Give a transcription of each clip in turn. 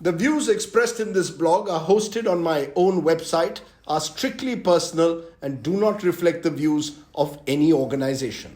The views expressed in this blog are hosted on my own website, are strictly personal, and do not reflect the views of any organization.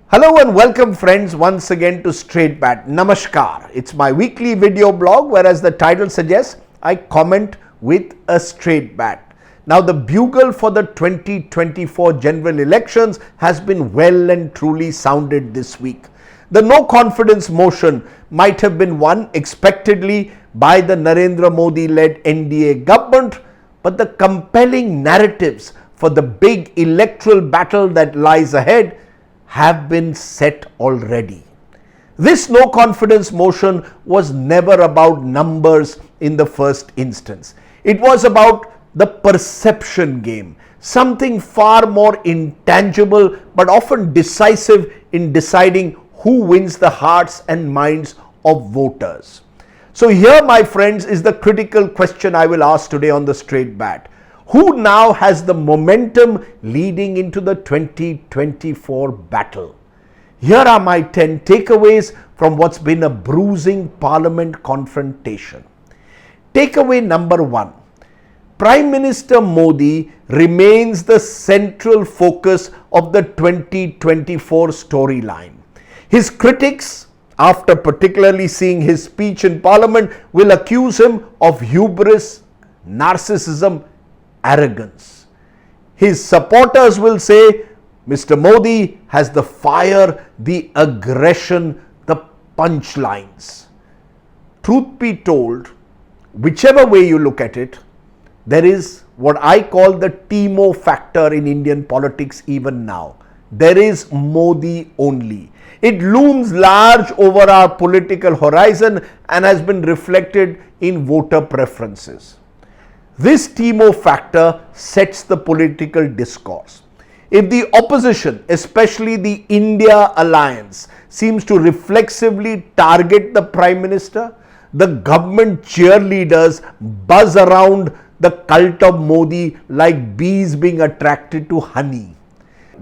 Hello and welcome friends once again to Straight Bat. Namaskar. It's my weekly video blog where, as the title suggests, I comment with a straight bat. Now the bugle for the 2024 general elections has been well and truly sounded this week. The no confidence motion might have been won expectedly by the Narendra Modi-led NDA government, but the compelling narratives for the big electoral battle that lies ahead have been set already. This no confidence motion was never about numbers in the first instance. It was about the perception game, something far more intangible but often decisive in deciding who wins the hearts and minds of voters. So here, my friends, is the critical question I will ask today on the Straight Bat. Who now has the momentum leading into the 2024 battle? Here are my 10 takeaways from what's been a bruising parliament confrontation. Takeaway number 1. Prime Minister Modi remains the central focus of the 2024 storyline. His critics, after particularly seeing his speech in parliament, will accuse him of hubris, narcissism, arrogance. His supporters will say Mr. Modi has the fire, the aggression, the punchlines. Truth be told, whichever way you look at it, there is what I call the TMO factor in Indian politics even now. There is Modi only. It looms large over our political horizon and has been reflected in voter preferences. This TMO factor sets the political discourse. If the opposition, especially the India alliance, seems to reflexively target the Prime Minister, the government cheerleaders buzz around the cult of Modi like bees being attracted to honey.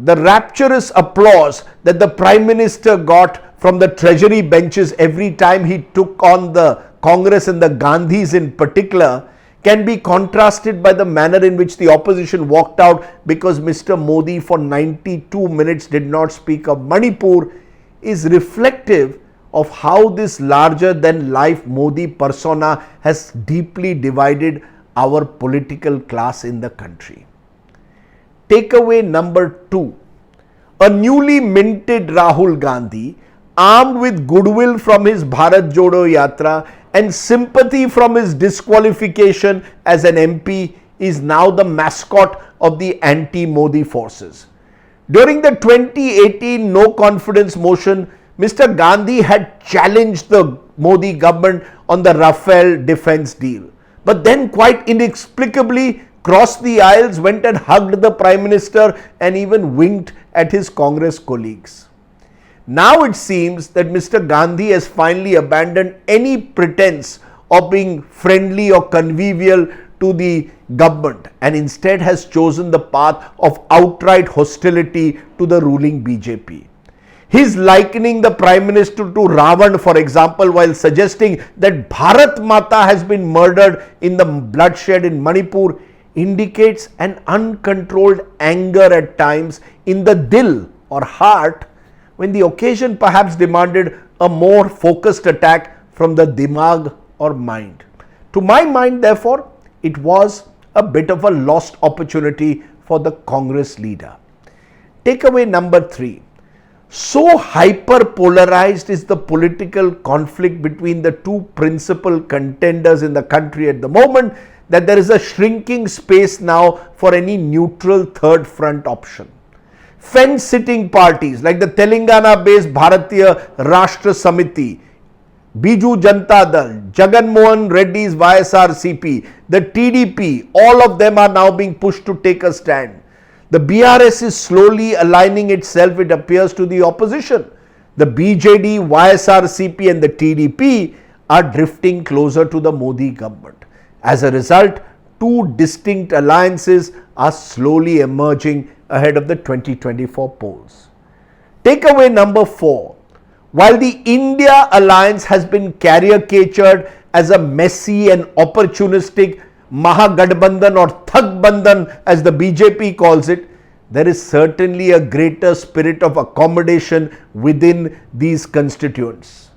The rapturous applause that the Prime Minister got from the treasury benches every time he took on the Congress and the Gandhis in particular can be contrasted by the manner in which the opposition walked out because Mr. Modi for 92 minutes did not speak of Manipur, is reflective of how this larger than life Modi persona has deeply divided our political class in the country. Takeaway number 2. A newly minted Rahul Gandhi, armed with goodwill from his Bharat Jodo Yatra and sympathy from his disqualification as an MP, is now the mascot of the anti-Modi forces. During the 2018 no confidence motion, Mr. Gandhi had challenged the Modi government on the Rafale defense deal, but then quite inexplicably crossed the aisles, went and hugged the Prime Minister and even winked at his Congress colleagues. Now it seems that Mr. Gandhi has finally abandoned any pretense of being friendly or convivial to the government and instead has chosen the path of outright hostility to the ruling BJP. He's likening the Prime Minister to Ravan, for example, while suggesting that Bharat Mata has been murdered in the bloodshed in Manipur, indicates an uncontrolled anger at times in the dil or heart, when the occasion perhaps demanded a more focused attack from the dimag or mind. To my mind, therefore, it was a bit of a lost opportunity for the Congress leader. Takeaway number 3. So hyper-polarized is the political conflict between the two principal contenders in the country at the moment that there is a shrinking space now for any neutral third front option. Fence-sitting parties like the Telangana-based Bharatiya Rashtra Samiti, Biju Janata Dal, Jagan Mohan Reddy's YSRCP, the TDP, all of them are now being pushed to take a stand. The BRS is slowly aligning itself, it appears, to the opposition. The BJD, YSRCP and the TDP are drifting closer to the Modi government. As a result, two distinct alliances are slowly emerging ahead of the 2024 polls. Takeaway number 4. While the India alliance has been caricatured as a messy and opportunistic Mahagathbandhan or Thagbandhan as the BJP calls it, there is certainly a greater spirit of accommodation within these constituents.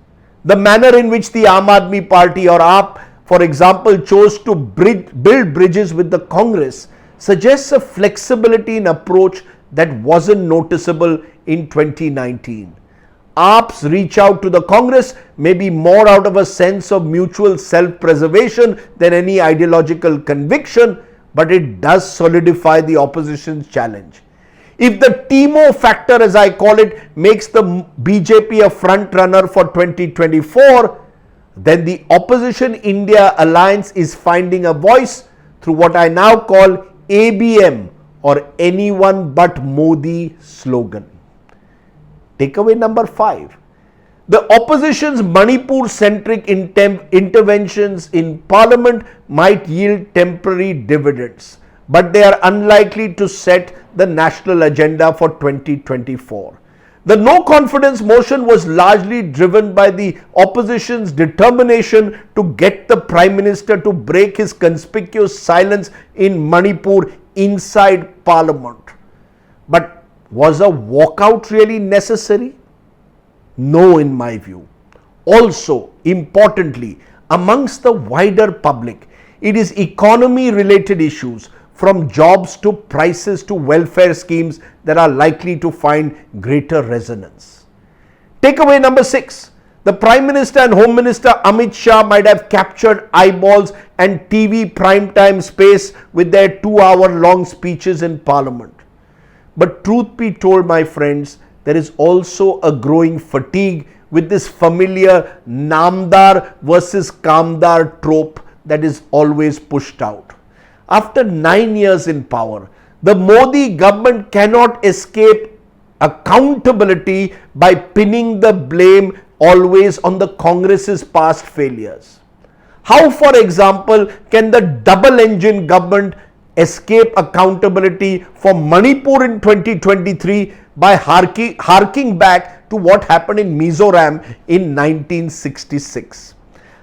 The manner in which the Aam Aadmi Party or AAP, for example, chose to build bridges with the Congress suggests a flexibility in approach that wasn't noticeable in 2019. AAP's reach out to the Congress may be more out of a sense of mutual self-preservation than any ideological conviction, but it does solidify the opposition's challenge. If the TMO factor, as I call it, makes the BJP a front runner for 2024, then the opposition India alliance is finding a voice through what I now call ABM or anyone but Modi slogan. Takeaway number 5. The opposition's Manipur-centric interventions in parliament might yield temporary dividends, but they are unlikely to set the national agenda for 2024. The no confidence motion was largely driven by the opposition's determination to get the Prime Minister to break his conspicuous silence in Manipur inside Parliament. But was a walkout really necessary? No, in my view. Also, importantly, amongst the wider public, it is economy-related issues from jobs to prices to welfare schemes that are likely to find greater resonance. Takeaway number 6. The Prime Minister and Home Minister Amit Shah might have captured eyeballs and TV primetime space with their 2-hour-long speeches in Parliament. But truth be told, my friends, there is also a growing fatigue with this familiar Namdar versus Kamdar trope that is always pushed out. After 9 years in power, the Modi government cannot escape accountability by pinning the blame always on the Congress's past failures. How, for example, can the double-engine government escape accountability for Manipur in 2023 by harking back to what happened in Mizoram in 1966?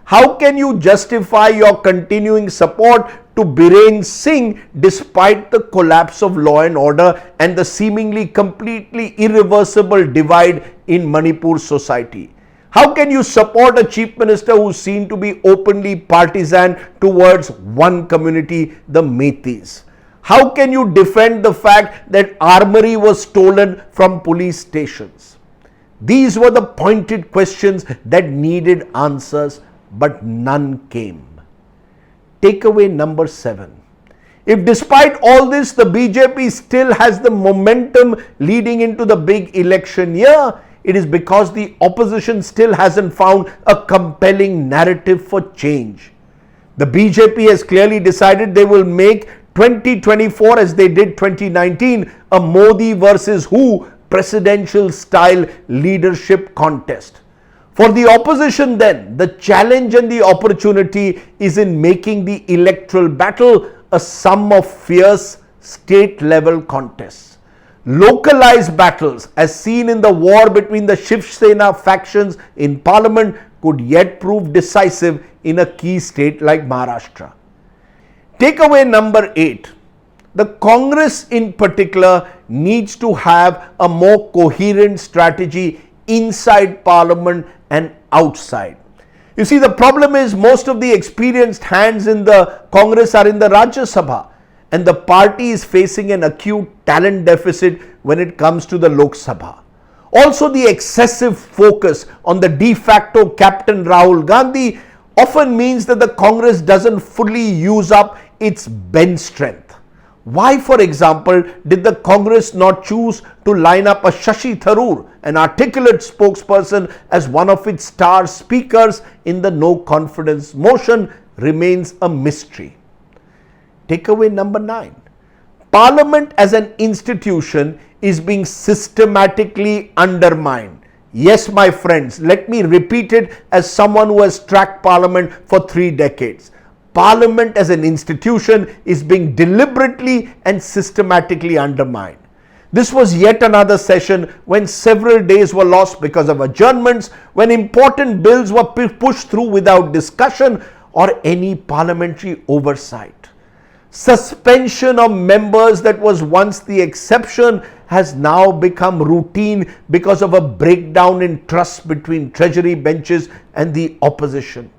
How can you justify your continuing support to Biren Singh despite the collapse of law and order and the seemingly completely irreversible divide in Manipur society? How can you support a chief minister who is seen to be openly partisan towards one community, the Meiteis? How can you defend the fact that armory was stolen from police stations? These were the pointed questions that needed answers, but none came. Takeaway number 7. If despite all this, the BJP still has the momentum leading into the big election year, it is because the opposition still hasn't found a compelling narrative for change. The BJP has clearly decided they will make 2024, as they did 2019, a Modi versus who presidential style leadership contest. For the opposition then, the challenge and the opportunity is in making the electoral battle a sum of fierce state level contests. Localized battles, as seen in the war between the Shiv Sena factions in parliament, could yet prove decisive in a key state like Maharashtra. Takeaway number 8. The Congress in particular needs to have a more coherent strategy inside parliament and outside. You see, the problem is most of the experienced hands in the Congress are in the Rajya Sabha, and the party is facing an acute talent deficit when it comes to the Lok Sabha. Also, the excessive focus on the de facto Captain Rahul Gandhi often means that the Congress doesn't fully use up its bench strength. Why, for example, did the Congress not choose to line up a Shashi Tharoor, an articulate spokesperson, as one of its star speakers in the no confidence motion remains a mystery. Takeaway number 9. Parliament as an institution is being systematically undermined. Yes, my friends, let me repeat it as someone who has tracked Parliament for 3 decades. Parliament as an institution is being deliberately and systematically undermined. This was yet another session when several days were lost because of adjournments, when important bills were pushed through without discussion or any parliamentary oversight. Suspension of members that was once the exception has now become routine because of a breakdown in trust between treasury benches and the opposition.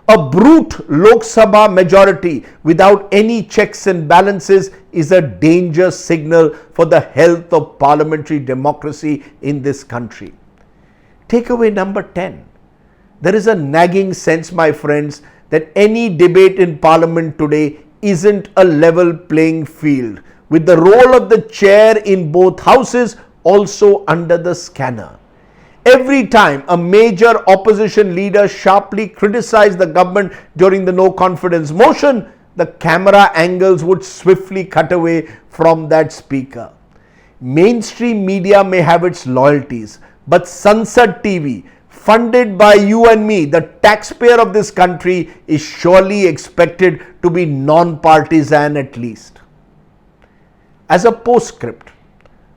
A brute Lok Sabha majority without any checks and balances is a danger signal for the health of parliamentary democracy in this country. Takeaway number 10. There is a nagging sense, my friends, that any debate in parliament today isn't a level playing field, with the role of the chair in both houses also under the scanner. Every time a major opposition leader sharply criticized the government during the no confidence motion, the camera angles would swiftly cut away from that speaker. Mainstream media may have its loyalties, but Sansad TV, funded by you and me, the taxpayer of this country, is surely expected to be non-partisan at least. As a postscript,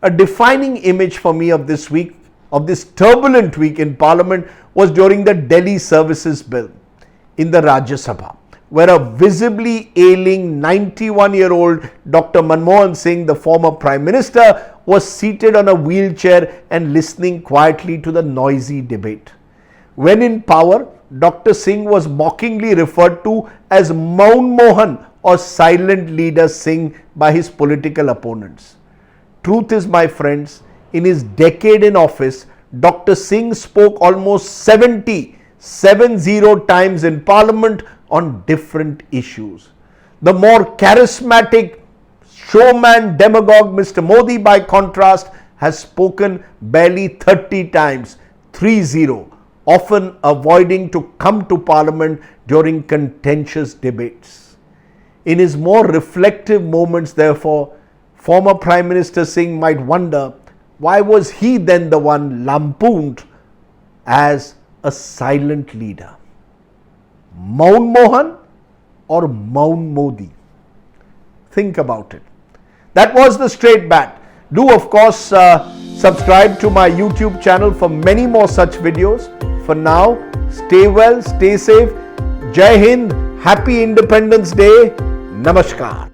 a defining image for me of this week, of this turbulent week in Parliament, was during the Delhi Services Bill in the Rajya Sabha, where a visibly ailing 91-year-old Dr. Manmohan Singh, the former Prime Minister, was seated on a wheelchair and listening quietly to the noisy debate. When in power, Dr. Singh was mockingly referred to as Maun Mohan or Silent Leader Singh by his political opponents. Truth is, my friends, in his decade in office, Dr. Singh spoke almost 70 times in Parliament on different issues. The more charismatic showman demagogue Mr. Modi, by contrast, has spoken barely 30 times, 30, often avoiding to come to Parliament during contentious debates. In his more reflective moments, therefore, former Prime Minister Singh might wonder, why was he then the one lampooned as a silent leader? Maun Mohan or Maun Modi? Think about it. That was the Straight Bat. Do of course subscribe to my YouTube channel for many more such videos. For now, stay well, stay safe. Jai Hind, Happy Independence Day. Namaskar.